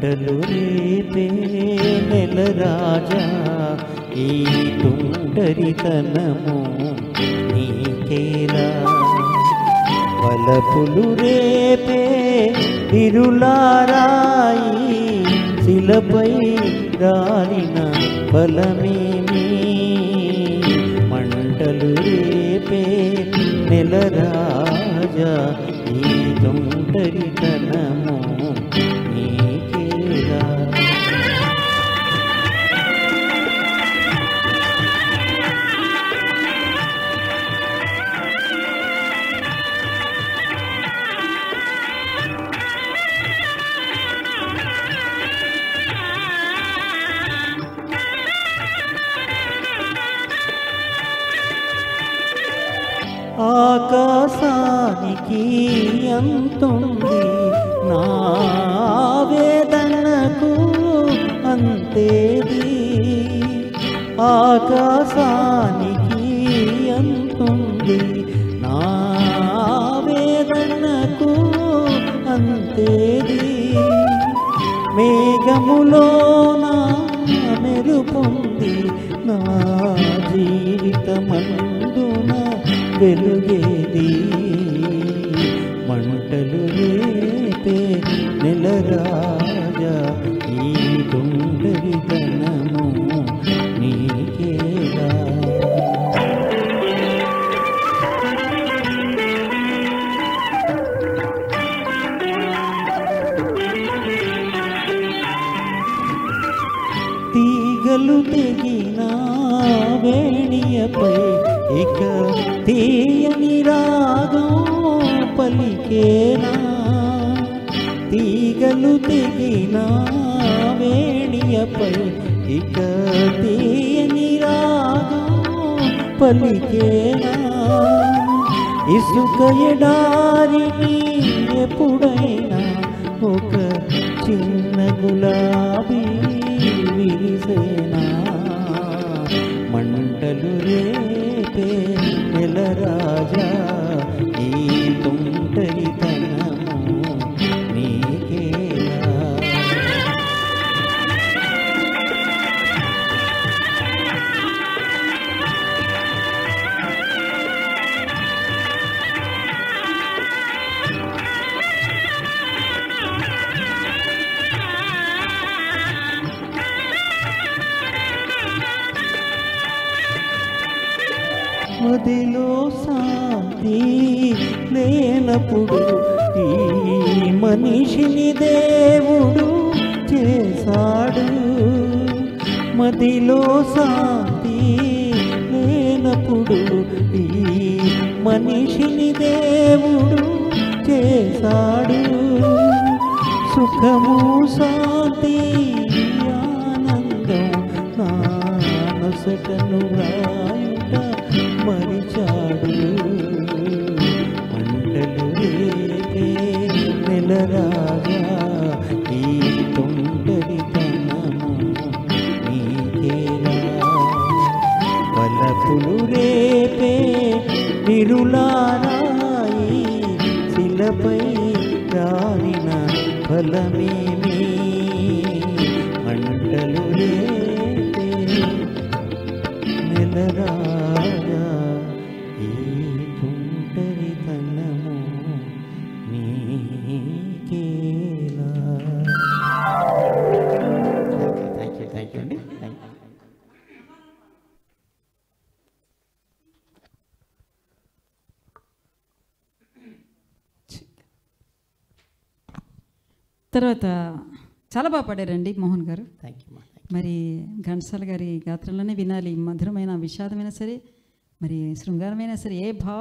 మంటలు రేపే నెల రాజా ఈ తుంటరితనము నీకేలా వలపులు రేపే విరులారాయి శిలపై రాలిన ఫలమేమి మంటలు రేపే నెల రాజా ఈ తుంటరితనము నీకేలా ఆకాశానికి అంతుంది నా వేదనకు అంతేది ఆకాశానికి అంతుంది నా వేదనకు అంతేది మేఘములోన మెరుపొంది నా జీవితమందున వెలుగేది మంటలు రేపే నెల రాజా ఈ తుంటరితనము నీకేలా తీగలు తెగిన వేణియపై ఇక తీయని రాగం పలికేనా తీగలు తెగిన వేణియపై ఇక తీయని రాగం పలికేనా ఇసుక ఎడారిని ఎప్పుడైనా ఒక చిన్న గులాబీ విరిసేనా మంటలు రేపే నెల రాజా ఈ తుంటరితనము నీకేలా మదిలో శాంతి లేనప్పుడు ఈ మనిషిని దేవుడు చేశాడు మదిలో శాంతి లేనప్పుడు ఈ మనిషిని దేవుడు చేశాడు సుఖము శాంతి ఆనందం నా నొసటను రాయుట మరిచాడు మంటలు రేపే నెల రాజా ఈ తుంటరితనము నీకేలా వలపులు రేపే విరులారాయి శిలపై రాలిన ఫలమేమి మంటలు రేపే నెల రాజా ఈ తుంటరితనము నీకేలా థ్యాంక్ యూ అండి తర్వాత చాలా బాగా పాడారండి మోహన్ గారు. Thank you. మరి ఘంటసాల గారి గాత్రంలోనే వినాలి. మధురమైన విషాదమైనా సరే, మరి శృంగారమైనా సరే, ఏ భావ